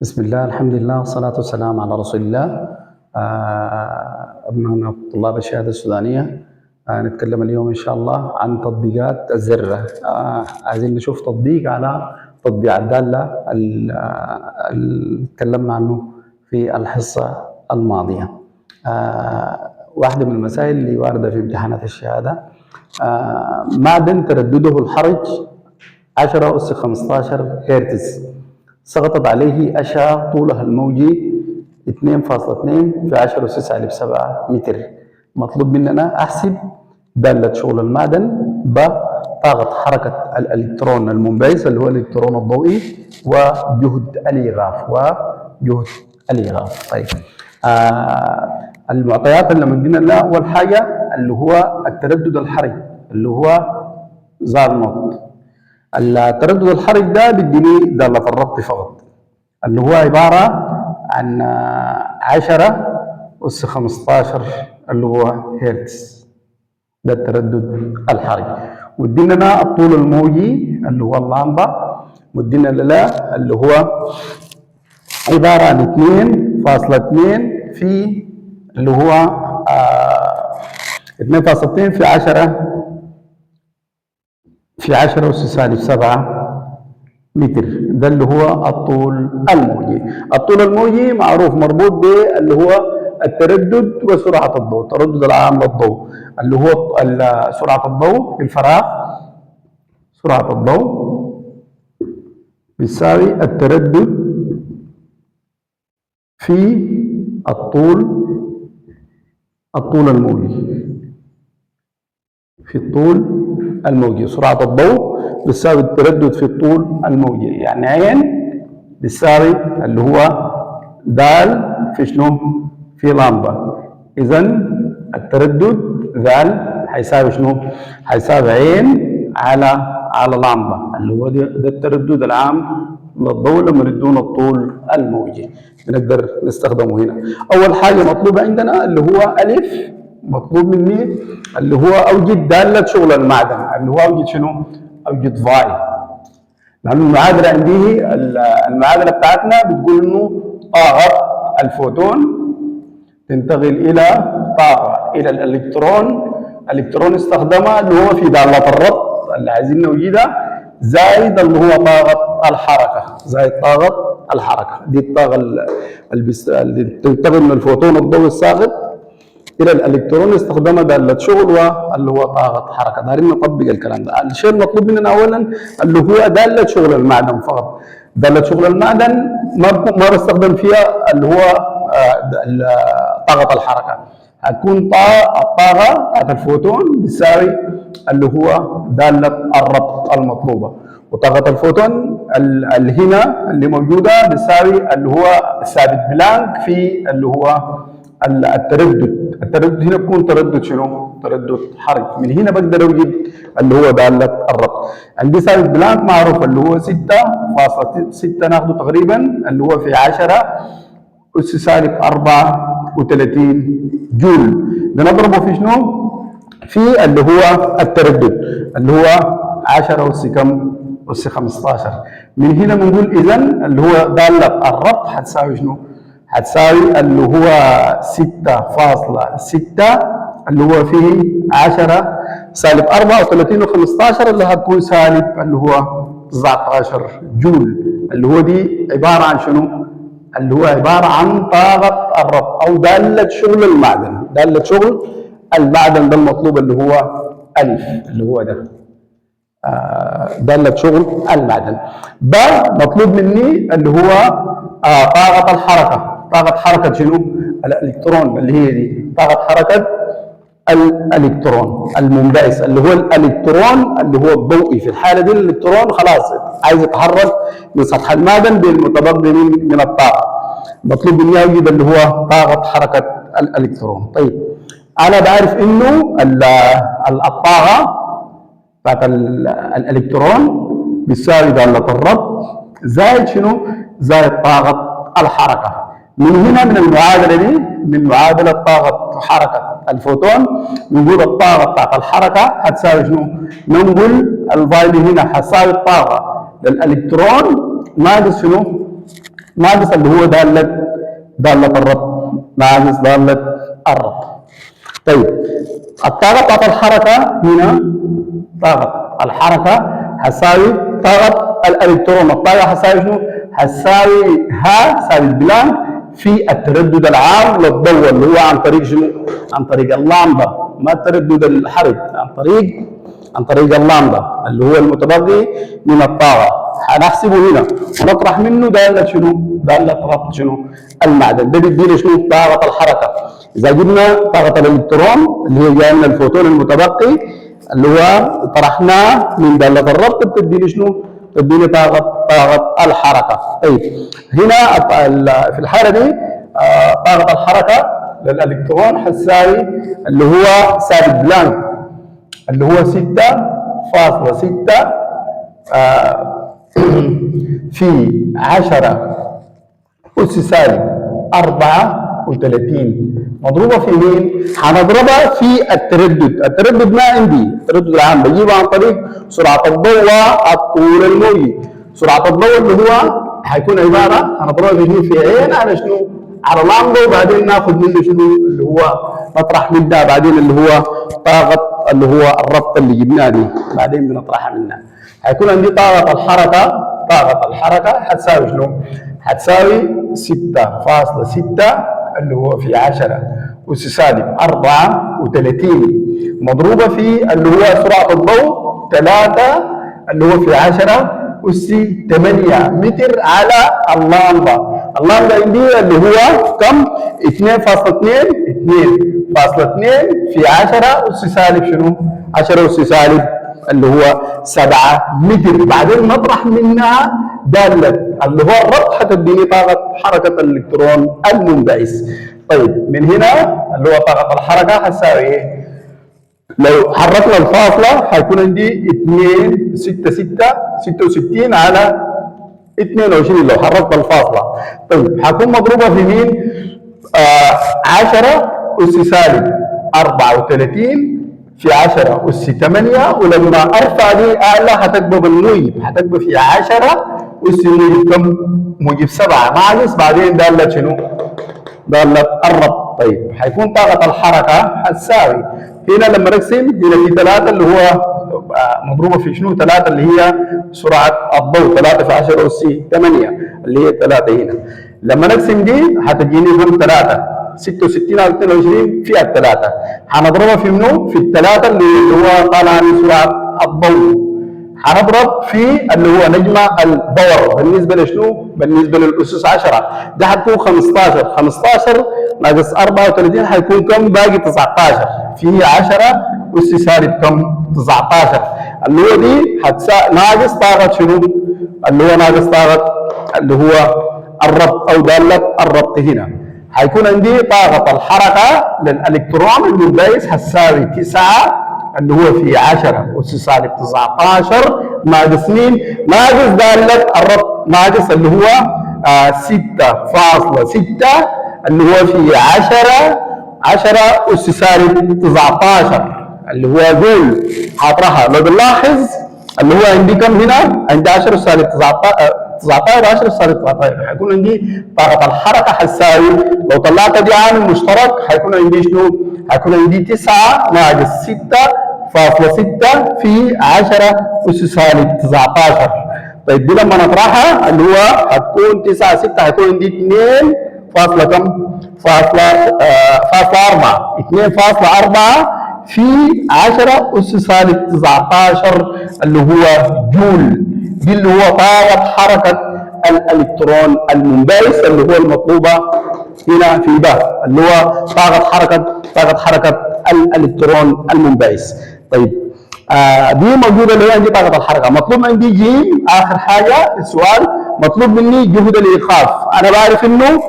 بسم الله، الحمد لله، والصلاة والسلام على رسول الله. أبنائنا طلاب الشهادة السودانية، نتكلم اليوم إن شاء الله عن تطبيقات الذرة. عايزين نشوف تطبيق على تطبيق الدالة اللي تكلمنا عنه في الحصة الماضية. واحدة من المسائل اللي واردة في امتحانات الشهادة، معدن تردده الحرج 10 أس 15 هرتز، سقطت عليه أشعة طولها الموجي 2.2 في 10 أس سالب 7 متر. مطلوب مننا أحسب دالة شغل المعدن بطاقة حركة الإلكترون المنبعث اللي هو الإلكترون الضوئي وجهد الإيغاف. طيب، المعطيات اللي مدينا لها أول حاجة اللي هو التردد الحرج اللي هو زار نوت. التردد الحرج ده بيديني دالة الربط فقط اللي هو عبارة عن 10 أس 15 اللي هو هرتز. ده التردد الحرج. ودينا الطول الموجي اللي هو اللامبة، ودينا لا اللي هو عبارة عن 2.2 في اللي هو 2.2 في 10 أس سالب 7 متر. ده اللي هو الطول الموجي. الطول الموجي معروف مربوط باللي هو التردد وسرعة الضوء، التردد العام للضوء اللي هو سرعة الضوء في الفراغ. سرعة الضوء بيساوي التردد في الطول الموجي. في الطول الموجي سرعة الضوء بتساوي التردد في الطول الموجي، يعني عين بتساوي اللي هو دال في شنو؟ في لامبة. إذا التردد دال حيساوي شنو؟ حيساوي عين على لامبة اللي هو ده التردد العام للضوء لما يدونا الطول الموجي. بنقدر نستخدمه هنا. أول حاجة مطلوبة عندنا اللي هو ألف، مطلوب مني اللي هو أوجد دالة شغل المعدن اللي هو أوجد شنو؟ أوجد فاي. لأن المعادلة عندي المعادلة بتاعتنا بتقول إنه طاقة الفوتون تنتقل إلى طاقة إلى الإلكترون استخدمها اللي هو في دالة الربط اللي عايزين نوجدها زائد اللي هو طاقة الحركة، زائد طاقة الحركة. دي الطاقة اللي تنتقل من الفوتون الضوئي الساقط الى الالكترون استخدامها داله شغل واللي هو طاقه حركه. دايرين نطبق الكلام ده. الشيء المطلوب مننا اولا اللي هو داله شغل المعدن فقط. داله شغل المعدن ما بستخدم فيها اللي هو طاقه الحركه. هتكون الطاقه بتاعت الفوتون بتساوي اللي هو داله الربط المطلوبه، وطاقه الفوتون اللي هنا اللي موجوده بتساوي اللي هو ثابت بلانك في اللي هو التردد هنا بيكون تردد شنو؟ تردد حرج. من هنا بقدر اوجد اللي هو دالة الربط. عندي ثابت بلانك معروف اللي هو 6.6 ناخده تقريبا اللي هو في 10 أس سالب 34 جول. بنضربه في شنو؟ في اللي هو التردد اللي هو 10 أس كم؟ أس 15. من هنا بنقول إذا اللي هو دالة الربط حتساوي شنو؟ هتساوي اللي هو 6.6 اللي هو فيه 10 سالب 34 و15 اللي هتكون سالب اللي هو 19 جول. اللي هو دي عبارة عن شنو؟ اللي هو عبارة عن طاقة الربط أو دالة شغل المعدن. دالة شغل المعدن ده المطلوب اللي هو ألف اللي هو ده. دالة شغل المعدن. مطلوب مني اللي هو طاقة الحركة. طاقة حركة شنو؟ الإلكترون اللي هي دي طاقة حركة الإلكترون المنبعث اللي هو الإلكترون اللي هو الضوئي. في الحالة دي الإلكترون خلاص عايز يتحرك من سطح المعدن بالمتبقي من الطاقة. مطلوب مني أوجد اللي هو طاقة حركة الإلكترون. طيب، أنا بعرف إنه الطاقة بتاعت الإلكترون بتساوي دالة الربط زائد شنو؟ زائد طاقة الحركة. من هنا من المعادلة دي، من معادلة طاقة حركة الفوتون، نقول الطاقة بتاعت الحركة هتساوي شنو؟ نقول الفاي هنا هتساوي الطاقة للإلكترون ناقص شنو؟ ناقص اللي هو دالة الربط، ناقص دالة الربط. طيب الطاقة بتاعت الحركة هنا، طاقة الحركة هتساوي طاقة الإلكترون. الطاقة هتساوي شنو؟ هتساوي ها سالب بلان في التردد العام للضوء اللي هو عن طريق شنو؟ عن طريق اللامدا، ما التردد الحرج، عن طريق اللامدا اللي هو المتبقي من الطاقة. هنحسبه هنا ونطرح منه دالة شنو؟ دالة ربط شنو؟ المعدن. ده بيدينا شنو؟ طاقة الحركة. إذا جبنا طاقة الإلكترون اللي هي جاية من الفوتون المتبقي اللي هو طرحناه من دالة الربط بتدينا شنو؟ بتدينا طاقة الحركة. طيب هنا في الحالة دي طاقة الحركة للإلكترون هتساوي اللي هو سالب بلانك اللي هو 6.6 في 10 أس سالب 34 مضروبة في مين؟ هنضربها في التردد ما عندي، التردد العام بجيبه عن طريق سرعة الضوء والطول الموجي. سرعة الضوء اللي هو هيكون عبارة هنضربها في عين على شنو؟ على لامدا، وبعدين ناخذ منه شنو؟ اللي هو نطرح منها بعدين اللي هو طاقة اللي هو الربط اللي جبناه دي، بعدين بنطرحها منها. هيكون عندي طاقة الحركة هتساوي شنو؟ هتساوي 6.6 اللي هو في 10 أس سالب 34 مضروبة في اللي هو سرعة الضوء 3 اللي هو في 10 أس 8 متر على اللامدا. اللامدا عندي اللي هو كم؟ 2.2 في 10 أس سالب شنو؟ 10 أس سالب اللي هو 7 متر. بعدين نطرح منها دالة اللي هو الربط حتديني طاقة حركة الإلكترون المنبعث. طيب من هنا اللي هو طاقة الحركة هتساوي ايه؟ لو حركنا الفاصلة هيكون عندي 66 على 22 لو حركت الفاصلة. طيب هتكون مضروبة في مين؟ 10 أس سالب 34 في 10 أس 8، ولما ارفع دي اعلى هتكبر بالموجب، هتكبر في 10 أس موجب كم؟ موجب 7 ناقص بعدين دالة شنو؟ دالة الربط. طيب هيكون طاقة الحركة هتساوي هنا لما نقسم هنا في 3 اللي هو مضروبة في شنو؟ 3 اللي هي سرعة الضوء 3 في 10 أس 8 اللي هي 3 هنا. لما نقسم دي هتجيني هم 3 66 على 22 في الثلاثة، هنضربها في منو؟ في الثلاثة اللي هو طالع من سرعة الضوء. هنضرب في اللي هو نجمة الباور بالنسبة لشنو؟ بالنسبة للأسس 10 ده هتكون 15 ناقص 34 هيكون كم؟ باقي 19 في 10 أس سالب كم؟ 19 اللي هو دي ناقص طاقة شنو؟ اللي هو ناقص طاقة اللي هو الربط أو دالة الربط. هنا هيكون عندي طاقة الحركة للإلكترون المنبعث هتساوي 9 اللي هو في 10 أس سالب 19 ناقص مين؟ ناقص دالة الربط، ناقص اللي هو 6.6 اللي هو في 10 أس سالب 19 اللي هو جول. هطرحها لو بنلاحظ اللي هو عندي كم هنا؟ عندي 10 أس سالب 19 10 سالب 19 هيكون عندي طاقة الحركة هتساوي لو طلعت دي عامل مشترك هيكون عندي شنو؟ هيكون عندي 9 ناقص 6.6 في 10 أس سالب 19. طيب دي لما نطرحها اللي هو هتكون 9 6 هيكون عندي 2 فاصلة كم؟ فاصلة 2.4 في 10 أس سالب 19 اللي هو جول. دي اللي هو طاقة حركة الإلكترون المنبعث اللي هو المطلوبة هنا في ده اللي هو طاقة حركة الإلكترون المنبعث. طيب دي موجودة اللي هي عندي طاقة الحركة. مطلوب عندي جيم آخر حاجة في السؤال، مطلوب مني جهد الإيقاف. أنا بعرف إنه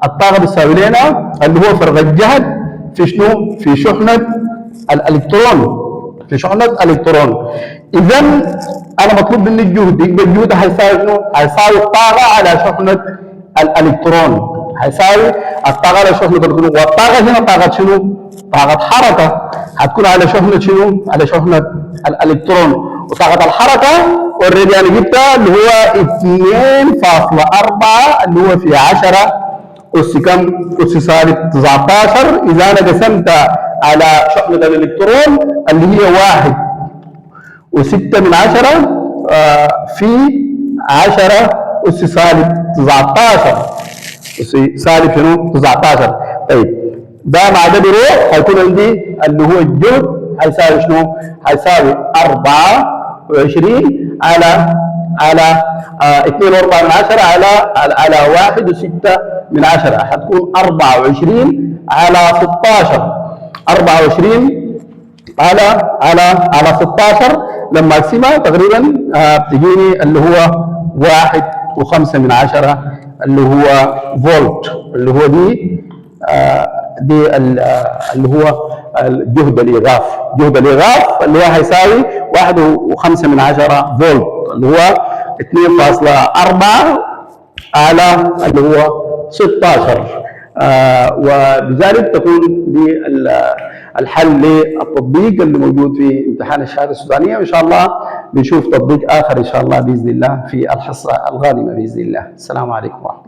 الطاقة بتساوي لنا اللي هو فرق الجهد في شنو؟ في شحنة الإلكترون، إذا أنا مطلوب مني الجهد، يبقى الجهد هيساوي شنو؟ هيساوي الطاقة على شحنة الإلكترون، هيساوي الطاقة على شحنة الإلكترون، والطاقة هنا طاقة شنو؟ طاقة حركة هتكون على شحنة شنو؟ على شحنة الإلكترون، وطاقة الحركة اوريدي انا جبتها اللي هو 2.4 اللي هو في 10 أس كم؟ أس سالب 19. إذا أنا قسمتها على شحنة الإلكترون اللي هي 1.6 في 10 أس سالب 19. أس سالب شنو؟ 19. طيب ده مع ده بيروح هيكون عندي اللي هو الجهد هيساوي شنو؟ هيساوي 24 على 2.4 على 1.6 هتكون 24 على 16. 24 على 16 لما اقسمها تقريبا بتجيني اللي هو 1.5 اللي هو فولت، اللي هو دي اللي هو جهد الإيقاف. جهد الإيقاف اللي هو هيساوي 1.5 فولت اللي هو 2.4 على اللي هو 16. وبذلك تكون دي الحل للتطبيق اللي موجود في امتحان الشهاده السودانيه، وان شاء الله بنشوف تطبيق اخر ان شاء الله باذن الله في الحصه القادمه باذن الله. السلام عليكم ورحمه الله.